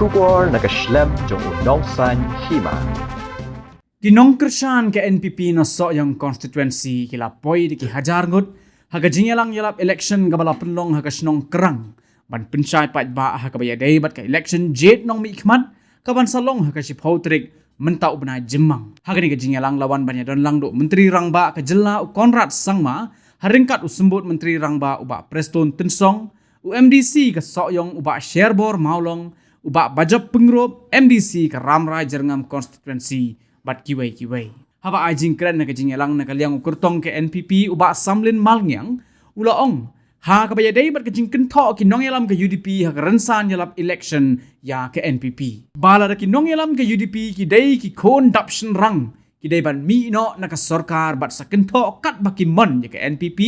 Shubor nakaslem jong unongsan hima. Kinong kersan ke NPP no so yang constituency kila poi di ki hajar ngut haga jingelang yalap election gabala penlong haga snong kerang ban pencai pat ba haga baya day bat ka election jet nong mi ikmat kaban salong haga si pautrik mentau bena jemang haga ni ka jingelang lawan banya don lang do menteri rangba ka jela Konrad Sangma haringkat usembut menteri rangba uba Preston Tensong UMDC ka so yang uba Sherbor Maulong uba Bajab Pengrop MDC ka Ramrai Jerngam constituency bat kiwai. Haba ajing keren na kajing elang na kaliang ukurtong ke NPP uba samlin malngyang ulaong. Ha kabaya day bat kajing kento kinong elam ke UDP ha karensan yalap election ya ke NPP. Bala da kinong elam ke UDP ki day ki kon dapshin rang ki day ban mi no na ka sorkar bat sa kento kat bakimon ya ke NPP.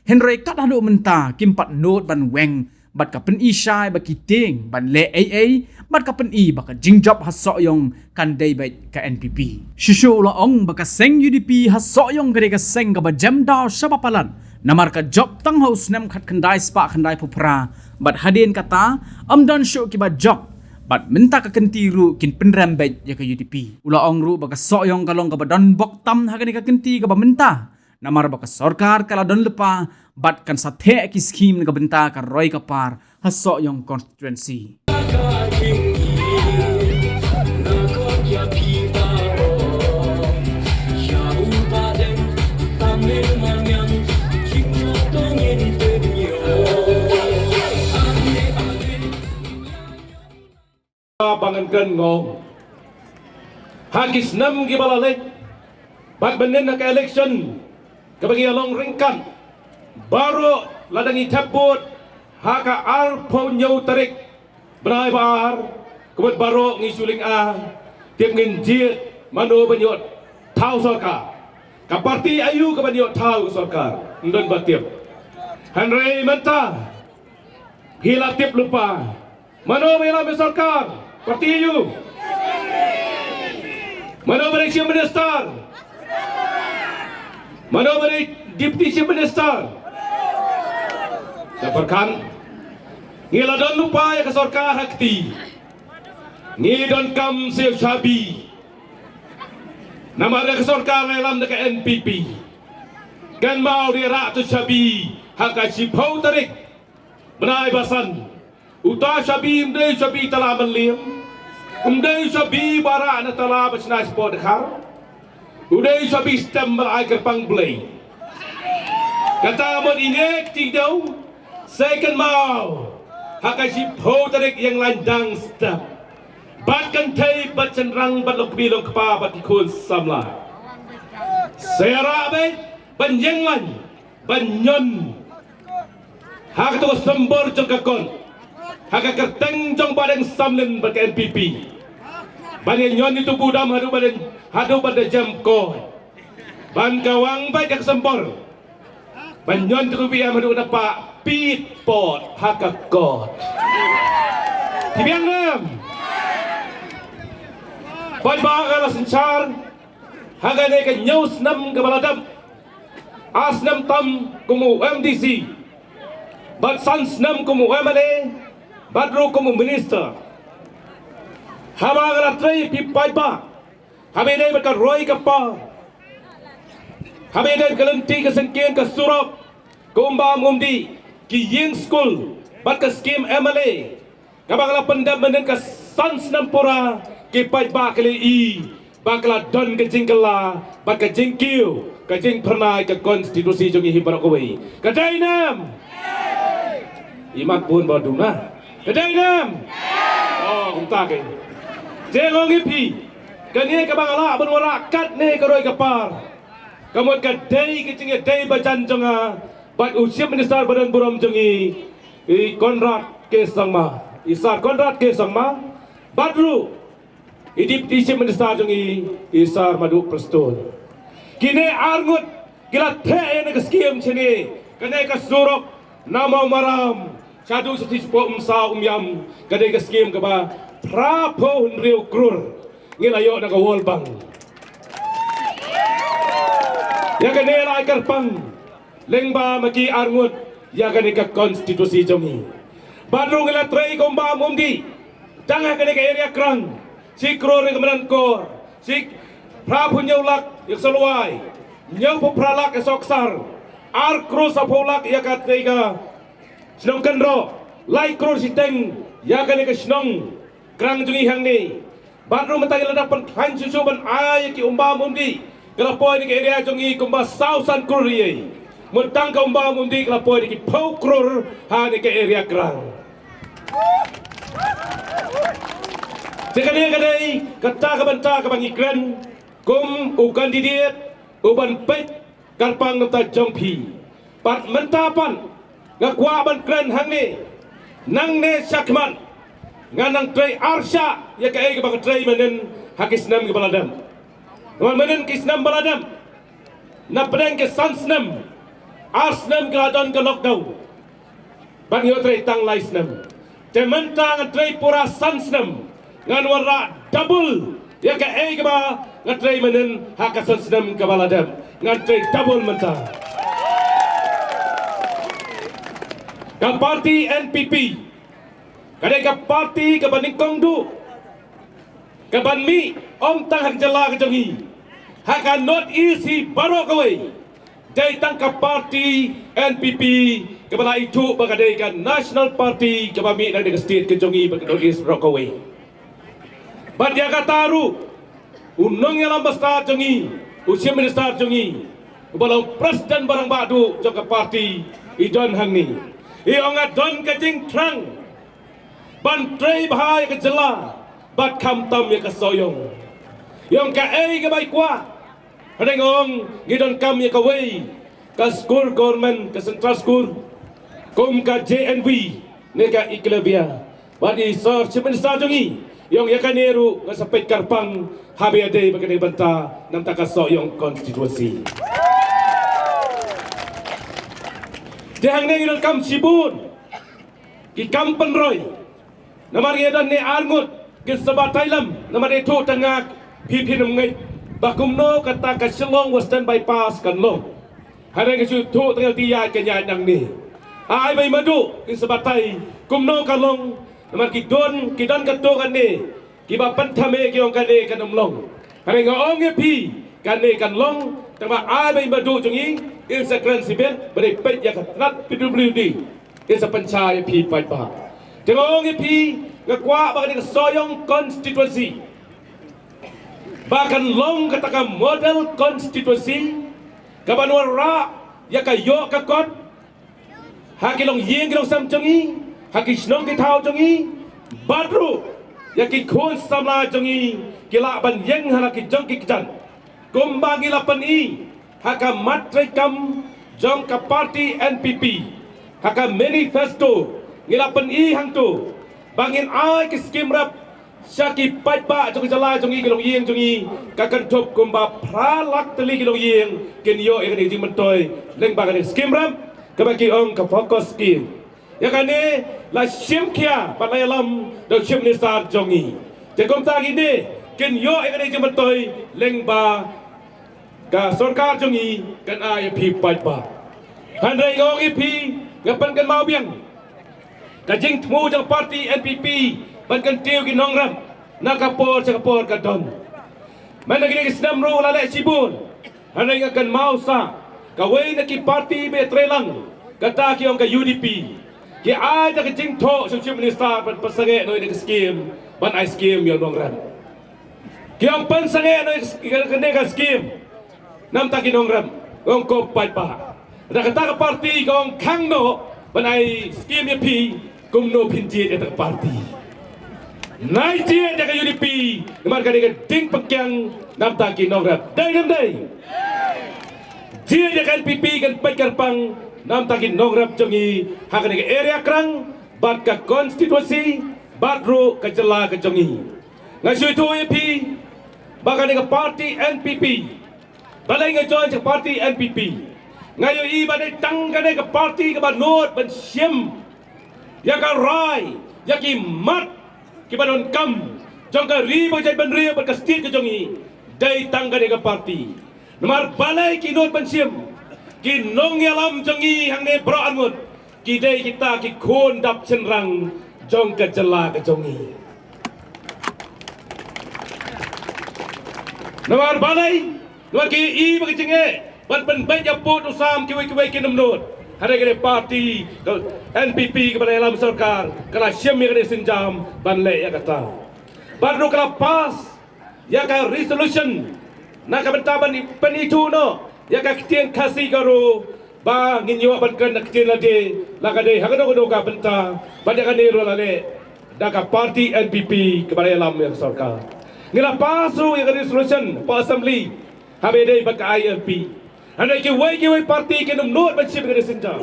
Henry kat hadu menta kimpat note ban weng bat ka pen isai baki ting ban le AA bat ka pen i baka jingjop hasok yong kan day bait ka NPP shishu la ong baka seng UDP hasok yong gade ka seng ka ba jam daw sabapalan namar ka job tang haus nem khat kandai spa kandai pupra bat hadin kata amdan show ki ba job bat minta ka kentiru kin penram bait ya ka UDP ula ong ru baka sok yong kalong ka ba don bok tam ha ka kenti ka ba minta namar baka sorkar kala don lepa bat kan sathe ki scheme nga benta ka roy ka par hasok yung constituency bangankan ngong hagis nam gibalalik bat benen na ka election kabagi along ringkan baru ladang itabut haka arpo nyau tarik benai bar kemudian baru ngisuling tiap nginjit manu banyot tau sorkar ka parti ayu ka banyot tau sorkar ndon batiap Henry menta hilap tiap lupa manu hilap sorkar parti ayu manu beri chief minister manu beri deputy chief minister Daparkan ngila don lupa ya ke sorkar hakti ngi don kam sel shabi nama dia ke sorkar dalam dekat NPP kan mau dia rak tu shabi hak si pau tarik benai basan uta shabi mdei shabi tala melim mdei shabi bara na tala basna sport khar udei shabi stem berai kerpang blei kata mon inek tidau second mau hakashi potarik yang landang step bat kan tay bat cenrang bat lok bilong kapa bat ikun samla saya rabe banjenglan banyon hak tu sembor jong kakon hak kerteng jong badeng samlen bat NPP banyak nyon itu budam hadu badan jam ko ban kawang bat jak sembor banyon tu biam hadu dapat Pit pot haka god. Tibiang nam. Pai baga la sencar. Haga ne ka news nam ka baladam. As nam tam kumu MDC. Bat sans nam kumu MLA. Badro kumu minister. Haba la tray pi pai ba. Habe ne ka roy ka pa. Habe ne ka lenti ka sengkien ka surop. Kumba mumdi ki ying school bat ka scheme MLA kabang pendam benden ka sans nampura ki pai ba kali i bakla don ka jingkala bat ka jingkiu ka jing pernai ka konstitusi jongi hibar koi ka dainam imat pun boduna ka dainam oh unta ke jengong ipi kani ka bangala benwara kat ne ka roi ka par kamot ka dai ki jinge dai bajan jonga bat usia minister badan buram jengi Konrad ke Sangma isar Konrad ke Sangma badru deputy chief minister jengi isar madu Preston kini argut gila the ne ke skim chini kene ka surok nama maram chadu sati po umsa umyam kene ke skim ka ba prapo riu krur ngilayo na ka wolbang ya kene la karpang lengba maki arngut ya kanika konstitusi jongi badrung ila tray komba mumdi tangah kene ke area Krang si Kror yang kemenan Kor si Prapunyulak yang Seluai Nyau Pupralak yang Soksar Ar Krus Apolak yang ketiga Senong Kendro Lai Kror si Teng yang kene ke Senong Krang jungi hang ni Badru mentang ledapan han susuban ay ki umba mundi kelapoy ni ke area jungi kumba sausan Kror mentang ka umba mundi kelapoy ni ki Pau Kror ha ni ke area Krang Sekali-kali kata kebanta ke Bangikran kum ukan didiet uban pet karpang nata jongpi pat mentapan ngakwa ban kran hang ni nang ne sakman nganang tray arsya ya ke bang tray menen hakisnam ke baladam menen kisnam baladam na pedang ke sansnam arsnam ke adon ke lockdown ban yo tray tang laisnam tementang tray pura sansnam ngan warna double ya ke ba ngatray menen hakasan senam ke baladam ngatray double mentang ka parti NPP kadai ka parti ka baningkong du ka banmi om tang hak jala ke jongi haka not easy baro kawai dai tang ka parti NPP ka bala itu bagadai ka national party ka bami na de state ke jongi ba not easy baro kawai Bat dia kataru unong yang lambas start jongi usia minister jongi balau presiden barang badu jaka parti ijon hang ni ongat don kajing trang ban trei bahai ke jela bat kam tam ya ke soyong yang ka ke bai kwa ada ngong ngidon kam ya ke wei ke school government ke central school kum ka JNV ne ka iklebia badi sor minister jongi yang yakaneru ngasapit karpang habi ade bagai banta nam takaso yang konstitusi. Dehang nengil kam sibun ki kam penroy namari edan ne arngut ki sabatailam namari tu tengah pipi ngai bakumno kata ka Shillong Western Bypass kan long hare ke tu tengah tiya kenya nang ni ai bai madu ki sabatai kumno kalong namar kidon katukan ni kiba pantame kiong kane kanumlong hare ngong pi kane kanlong tama abai madu jungi Instagram sibel beri pet ya katrat PWD isa pancay pi pa ngong pi ngakwa bakal soyong konstitusi bahkan long kataka model konstitusi kabanwar ra ya kayo kakot hakilong yeng kilong sam jungi hakisnong kitao jongi badru yaki khun samla jongi kila ban yeng halaki jong kijan kumbagi lapan i haka matre kam jong ka parti NPP haka manifesto ngilapan i hangtu bangin ai ki skim rap syaki paipa jong jala jongi kilong yeng jongi kakan top kumba pralak teli kilong yeng ken yo ekani jing mentoy leng bagan skim rap kabaki ong ka fokus skim ya kane la sim kia palayalam do sim ni sar jongi jekom ta gini ken yo ekane jematoy lengba ka sarkar jongi kan ai pi pa handai ngong ipi ngapan kan mau biang ka jing tmu jang parti NPP ban kan tiu ki nongram nakapor sakapor ka don mana gini kisnam ru la le sibun handai ngakan mau sa ka wei na ki parti be trelang kata ki ong ka UDP ki ai ta jing tho sum minister ban pasange noi de skim ban ai skim yo nongran ki ang pansange noi kene ka skim nam ta ki nongran ong ko pai pa da kata ka parti kong khang no ban ai skim ye pi kum no pinji de ta parti nai tie de ka UDP namar ka de ding pakyang nam ta ki nongran dai nam dai tie de ka NPP kan pai karpang nam takin nongrap jongi hakan ke area Krang bat ka konstitusi badru ka jela ka jongi ngasui tu EP bakan ke parti NPP balai nga join ke parti NPP ngayo i badai tangkan ke parti ke banot ban siem ya ka rai ya ki mat ki badon kam jong ka ribo jai ban rio ban ka stit ke jongi dai tangkan ke parti nomor balai ki not ban siem ki nong yalam jongi hang ne bro angut ki dei kita ki khon dap chen rang jong ka jela ka jongi Nawar balai, nawar ki I bagi cenge, ban pen baik ya pot usam kiwai ki namnut. Hari kene parti NPP kepada dalam sarkar, kala syam kene sinjam ban le ya kata. Baru kala pas ya ka resolution nak bentaban pen itu no, ya ka kitian kasih karo ba nginyo ban kan kitian lade, lakade hagado ka benta, pada kan ro lale, dak parti NPP kepada dalam sarkar. Ngila pasu yang resolution pa assembly habe dei bak ILP andai ki wai parti ke nomnot ban chip ke sinta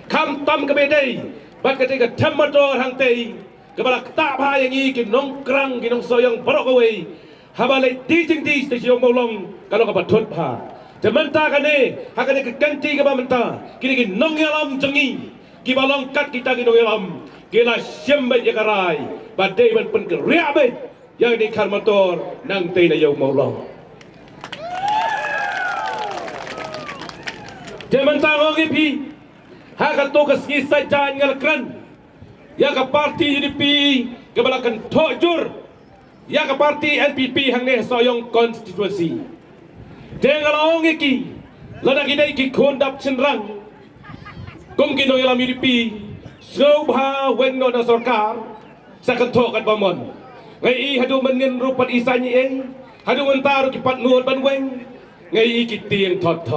kam tam ke bedai bak ke ke tamator hang tei ke balak ta ba yang I ki nongkrang ki nong soyong barok away habale di jing di stasiun molong kalau ka bathut pha tementa kane hakane ke kanti ke ba menta kini ki nong yalam jengi ki balong kat kita ki nong yalam kila syembe ya karai badai ban pen ke riabe yang di karmator nang tei na yau maulong. Jaman tangong ipi, haka tokas kisah jangan ngalakran, ya ka parti UDP kebalakan tojur, ya ka parti NPP hang ne soyong konstitusi. Dengar ong iki, lada kita iki kondap cenderang, kung kinong ilam UDP, sobha wengno na sarkar, sa kantokan pamon. Ngai hadu menin rupat isanyi hadu mentar kipat nuot banweng ngai kitieng thot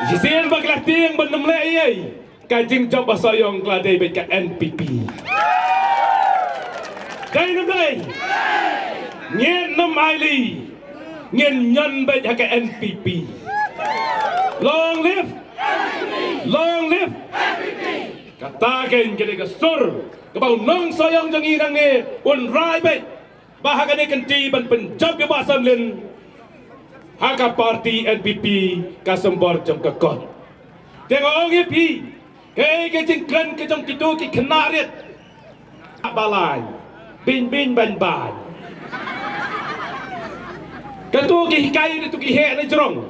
sisien bakla tieng ban namle kajing job basoyong klade bet ka NPP dai namle ngien nam aili ngien nyon bet ka NPP long live NPP kataken kene kasur kabau nong soyong jang inang un rai bet bahagane kanti ban penjab ke basam len haka parti NPP kasembor jam kakon tengok pi ke jingkran ke jong kitu ki knarit balai bin ban ban katu ki kai tu ki he na jrong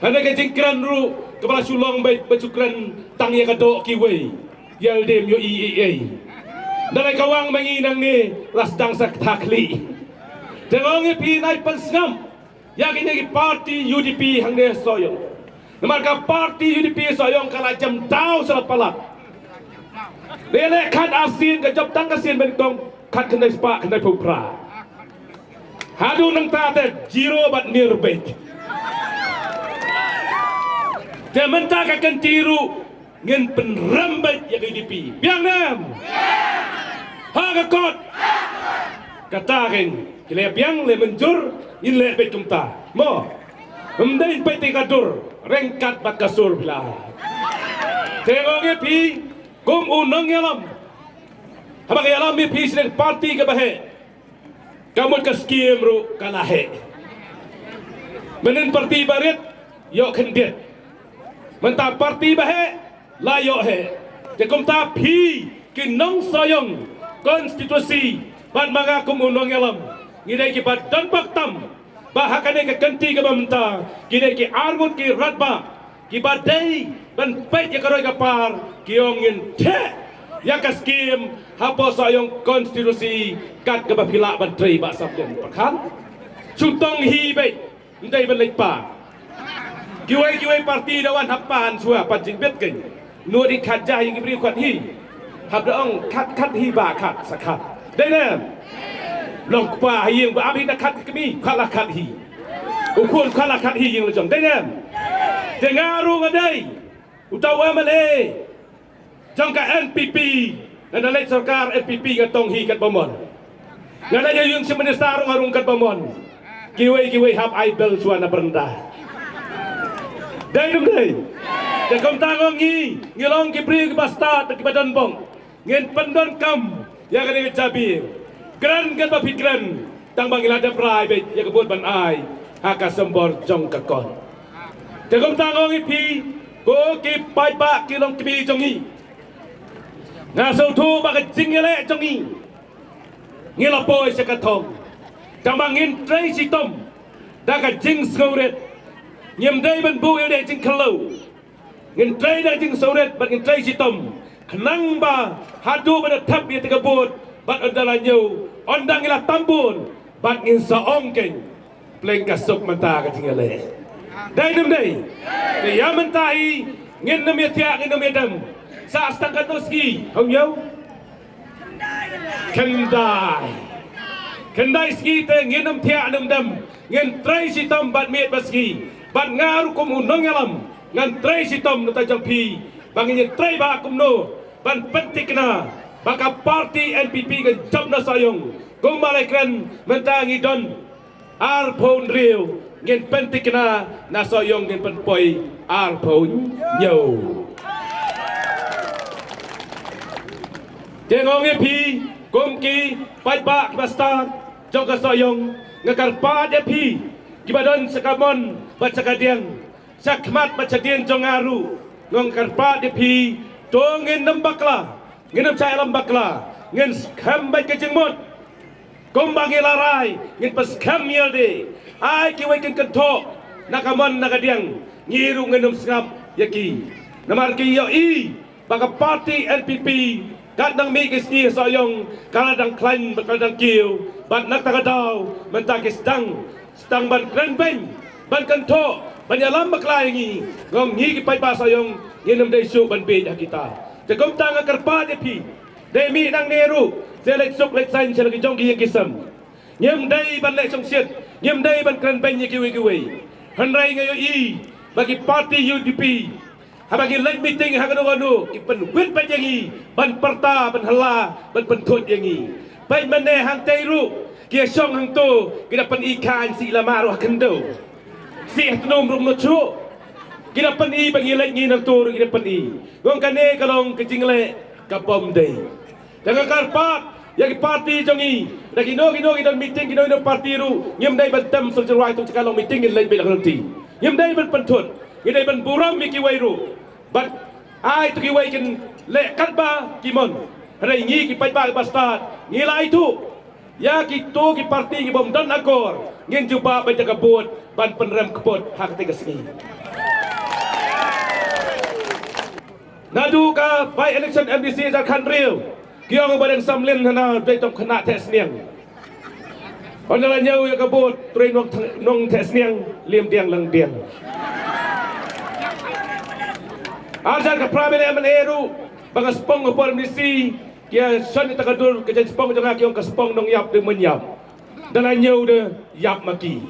hana ke jingkran ru kepala sulong bet becukran tang ya kadok ki wei yel dem yo IEA dalai kawang manginang ni lasdang sak takli tengok pi nai pensngam yakin ni parti UDP hang ne soyong maka parti UDP soyong kala jam tau sala palak lele khat asin ke job tang kasin ben tong khat kendai spa kendai pupra hadu nang ta te jiro bat nirbet dia mentah akan tiru ngin penrambat yang UDP biang nam haga kot katakin kile biang le menjur in le bet kumta mo mendai peti kadur rengkat bat kasur bila tengok pi kum unang yalam habang yalam mi pi sel parti ke bahe kamu ke skim ru kalahe menen parti barit yo kendet mentah parti bahe layo he jekum ta phi kinong soyong konstitusi ban manga kumunong yalam ngidai ki badan baktam bahakane ke kanti ke bamta ngidai ki argut ki ratba ki badai ban pet ya karoi kapar kiongin the ya kaskim hapo soyong konstitusi kat ke bapila ban trei ba sabden pakhan chutong hi be ndai ban lepa kiwai parti dawan hapan sua panjing bet ken nur di khaja yang diberi kuat hi hab daong khat hi ba khat sakat dai na long pa yang ba abi nak khat kemi khala khat hi ukun khala khat hi yang lejong dai na dengaru ngadai utawa male jong ka NPP dan lek sarkar NPP ngatong hi kat pamon ngada yung semenesar ngarung kat pamon kiwai hab ai bel suana berendah dai dum dai Jakom tangong ngilong kibri ke basta ke badan bong ngin pendon kam ya kan jabi gran kan bapikran tang bangila de prai be ya kebut ban ai haka sembor jong kakon Jakom tangong pi ko ki pai pa kilong kibi jongi ngaso tu ba ke jingele jongi ngilapoi sekatong tang bangin trai sitom da ka jing skauret nyem dai ban bu ele jing kalau ngin trai dah jing sauret bat ngin trai sitom kenang ba hadu pada tap dia tegabut bat ondalanyo ondang ila tambun bat ngin saong ken pleng kasuk menta ka tingale dai nam dai de ya menta I ngin nam ya tia ngin nam ya dam sa astang katoski hong yo kendai ski te ngin nam tia nam dam ngin trai si tom bat miet baski bat ngaru kum unong yalam ngan trai si tom nata jampi bangin trai ba kum no ban pentikna baka parti NPP ke jam na sayong kung malaikan mentangi don arpon rio ngin pentikna na sayong ngin penpoy arpon yo jengong pi kumki paiba basta jong ka sayong ngakarpa de pi gibadon sakamon bacakadiang sakmat bacadian jong aru ngong karpa de pi tongin nambakla ngin cai lambakla ngin skam bai ke jengmot kumbangi larai ngin pas skam yelde ai ki wai ken kanto nakamon nakadiang ngiru ngin skam yaki namar ki yo I baka parti NPP kadang mi kisni sayong kadang klain kadang kiu ban nak takadaw mentakis stang ban krenbeng ban kanto ban yalam baklai ngi ngom ngi ki pai ba sayong nginam dai su ban be kita jakom tang karpa de pi de mi nang neru selek suk lek sain selek jong ki kisam nyem dai ban lek song siet nyem dai ban krenbeng ki wi hanrai ngayo I bagi parti UDP habagi lek meeting hagano ipen win pajangi ban parta ban hala ban pentut yangi pai mane hang teiru kia song hang to kita pen ikan si lamaru hakendo si atnom rum no chu kita pen I bagi lek ngi nang to kita pen I ngong kane kalong kejingle kapom dei dengan karpat yang parti jongi lagi no dan meeting kino parti ru nyem dai bantam sejerai tu sekalong meeting lek belak nanti nyem dai ban pentut ngidai ban buram miki wairu but ai tu ki wai ken le katba kimon hari ngi ki pai ba bastard ngila itu ya ki to ki parti ki bom dan akor ngin juba ba jaga bot ban penrem kepot hak te kesni nadu ka by election MDC za kan real kiong badang samlin hana dai tom khana tes niang ondala nyau ya kabot trei nong tes niang liam tiang lang tiang Ajar ke pramile meneru bang spong ngopor misi kia son takadur ke spong jangan kiong ke spong nong yap de menyap dan anyau de yap maki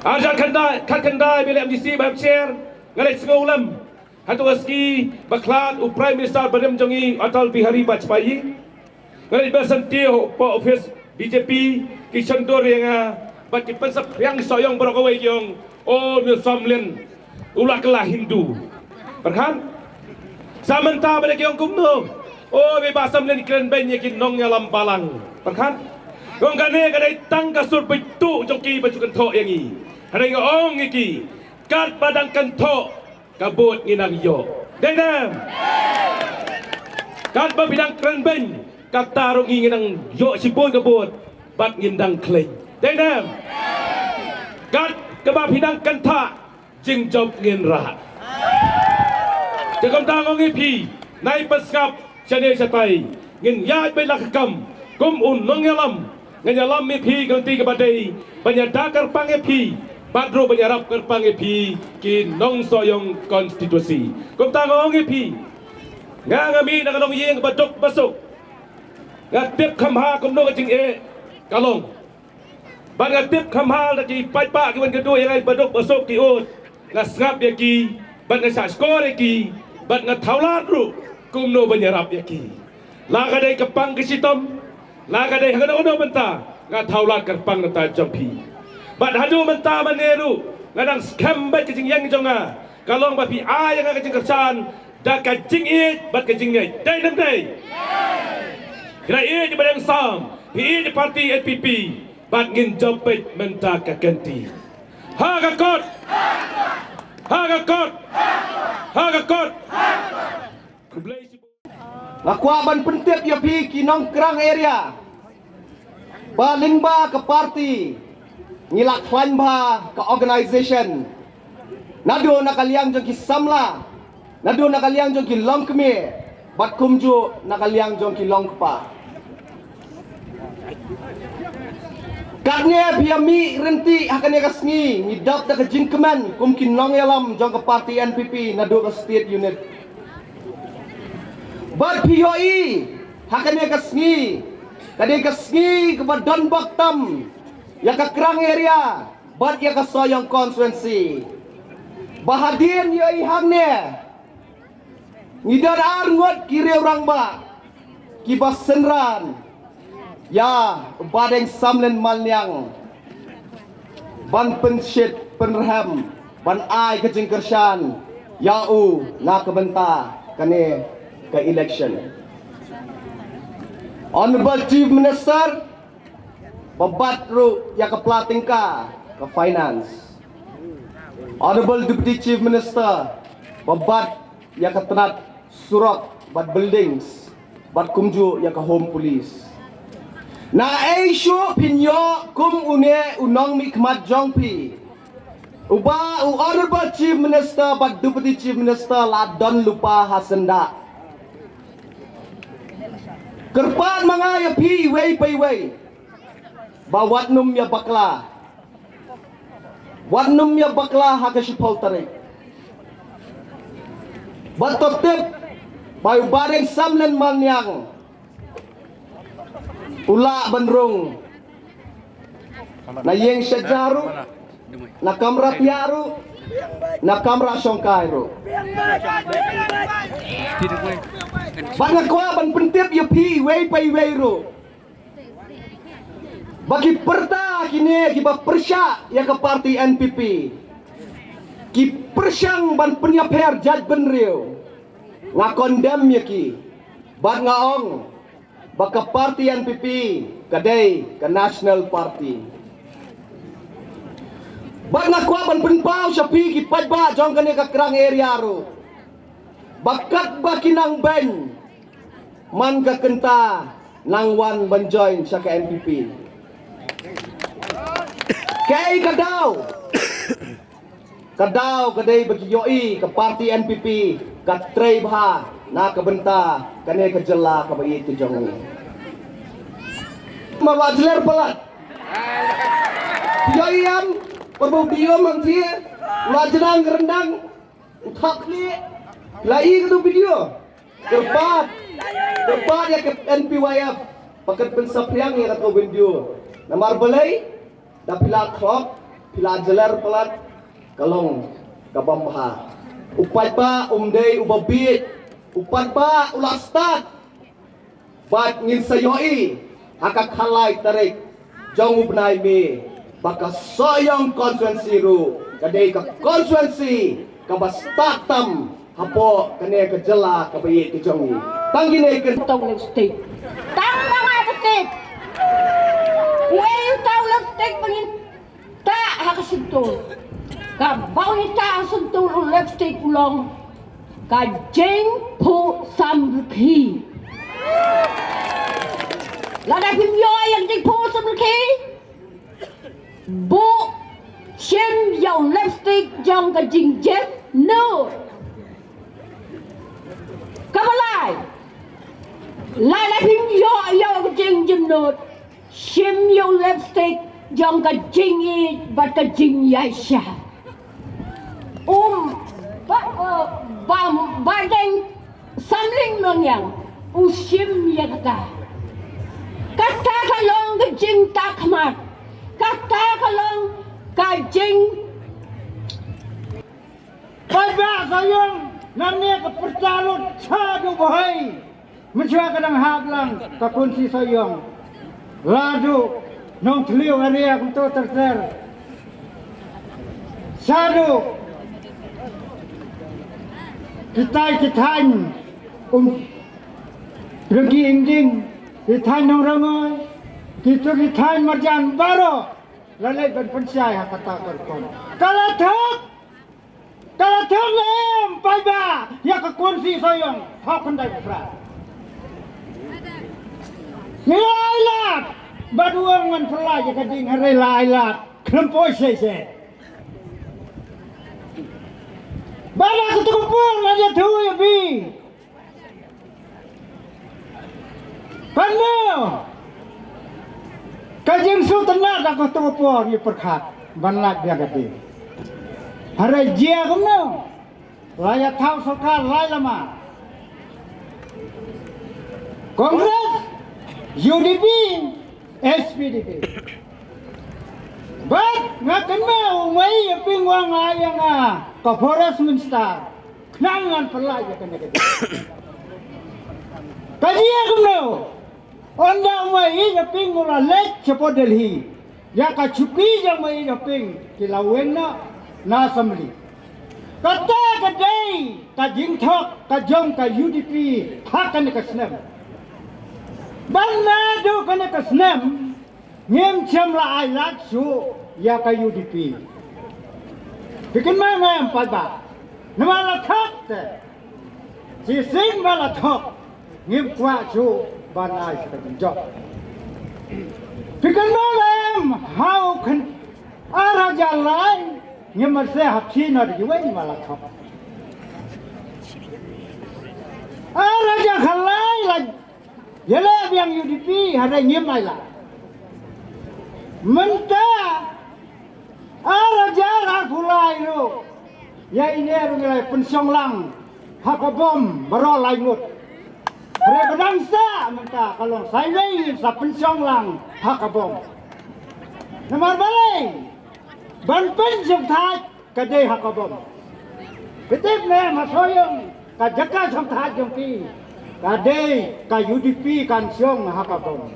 ajar kandai bile misi bab share ngalek sengolam hatu aski baklat u prime minister badem jongi Atal Bihari Vajpayee ngalek bersentio po office BJP ki chandor yang bat ki pensap yang soyong berokawai kiong oh mi samlen ulah kelah Hindu perkan samanta pada kiong kumno oh bebas samlen kren ben yakin nong yalam palang perkan gong kane kadai tang kasur betu joki baju kento yang i kadai ngong iki kat padang kento kabut nginang yo denam kat babidang kren ben kat tarung nginang yo sipun kabut bat ngindang kleng denam kat kebabidang kenta jing job ngin rat jakom tangong ipi nai paskap chane satai ngin yai be lakam kum un nong yalam ngayalam ipi ganti ke badai banyadakar pang ipi badro banyarap ker pang ipi ki nong soyong konstitusi kum tangong ipi ngami na kanong yeng badok basok ngatip khamha kum no jing e kalong ban ngatip khamha lagi pai pa ki wan kedua yang ai badok basok ki ot ngasngap yaki bat ngasa skor yaki bat ngataulat ru kumno banyarap yaki laga dai kepang kesitom laga dai hangana ono benta ngataulat kerpang nata jampi bat hadu benta maneru ngadang scam bat kejing yang jonga kalong bapi a yang kejing kersan da kejing it bat kejing ngai dai nam dai kira i di badang sam i di parti NPP bat ngin jopet menta ka ganti Hagakot! Hagakot! Hagakot! Lakwaban pentip ya pi kinong kerang area. Baling ba ke parti. Ngilak klan ba ke organization. Nado nakaliang jong ki samla. Nado nakaliang jong ki longkme. Bat kumju nakaliang jong ki longkpa. Katnya biami renti akan ya kasngi ngidap dak jingkeman kumkin nong yalam jong ke parti NPP nado ke state unit. Bat POE akan ya kasngi kadang kasngi ke Don Baktam ya ke Kerang area bat ya ke Soyong konstituensi. Bahadian ya ihangnya ngidar arngot kiri orang ba kibas senran. Ya, badeng samlen malnyang ban pensyit penraham ban ai kejengkersyan yau na kebenta kane ke election. Honorable Chief Minister babat ru ya ke platingka ke finance. Honorable Deputy Chief Minister babat ya ke tenat surat bat buildings bat kumju ya ke home police. Na Aisho pinyo kum une unong mikmat jongpi. Uba Honorable Chief Minister but Deputy Chief Minister ladon lupa hasenda. Kerpan mga ya pi way pay way. Bawat num ya bakla. Wat num ya bakla hakashipol tarik. Batotip bayu bareng samlen manyang. Ula benrung na yeng syajaru na kamra piaru na kamra songkairu bana kwa ban pentip ya pi way pay wayru bagi perta kini kiba persya ya ke parti NPP ki persyang ban penyaper jaj benriu ngakondem ya ki ban ngaong baka parti NPP kadai ke National Party. Bak nakwa ban penpau sapi ki pajba jong kene ke Kerang area ru. Bakat bakinang ben man ka kenta nangwan ban join sa ke NPP. Kay kadau kadai bagi yoi ke parti NPP ka trey bah na kebenta kane kejela kabai itu jong ni mawajler pelat yoyam perbaudio mangsi lajrang rendang uthakli lai ke video kerpat ya ke NPYF pakat pensapriang ya ke video namar belai da pila klok pila jeler pelat kalong kabamha upai pa umdei ubabit upat ba ulastat bat ngin sayoi hakak halai tarik jong ubnai me baka soyong konstituensi ru kadai ka konstituensi ka bastatam hapo kane ka jela ka bayi ke jong ni tanggine ke tong state tang mga state well tong state pangin ta hakasintul ka bawni ta suntul left state ulong ka jeng po samrki lada pimyo yang jeng po samrki bu shem yau lipstick jong ka jing jet no kabalai lada pimyo yang jeng jenot shem yau lipstick jong ka jing it bat ka jing yaisha badeng samling nonyang usim ya kata kalong kajing takmat kata kalong kajing Pagba sayang namanya kepercalon sadu bahai mencua kadang haglang kakunci sayang ladu nong teliu area untuk terter sadu kita pergi injing kita nong rangai kita marjan baru lalai berpensyai kata kerkon kalau thang lem paiba ya ke kunci sayang hak pendai berat nilai lat baduang man pelai ya kading hari lailat kempoi sese bala ketumpul aja tu ya bi pano ka Kajing su tenat dak tu po ni perkhat banlat dia gede. Hari dia kumno. Raya thau sarkar lai lama. Kongres UDP SPDP. But ngakan mau mai pingwang ayang ka Forest Minister. Knangan pelai ya kena gede. Kajia kumno. Onda mai ya ping mula lek cepo Delhi. Ya ka chuki yang mai ya ping kilaweng na assembly. Kata kedai ka jingthok ka jong ka UDP hakan ka snap. Banna do kana ka snap. Ngem chem la ai lat su ya ka UDP. Bikin mana yang palba. Nama la thak te. Si sing mala thok. Ngem kwa su ban ai ka jok. Bikin mana yang how kan araja lai ngem se hapsi na de wen mala thok. Araja khalai la yele yang UDP hada ngem ai la. Menta araja ra khulai lo. Ya ini rungai pensiong lang hakabom barolai ngut. Re bedangsa menta kalau saya sa pensiong lang hakabom. Nomor balai ban pensiong thai kadai hakabom. Ketip ne masoyong ka jaka som thai jong pi. Kadai ka UDP kan siong hakabom.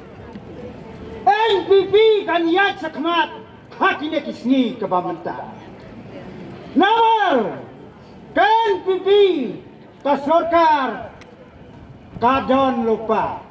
NPP kan yat sakmat hakine kisni ke bamenta. Nawar kan NPP ka sarkar kadon lupa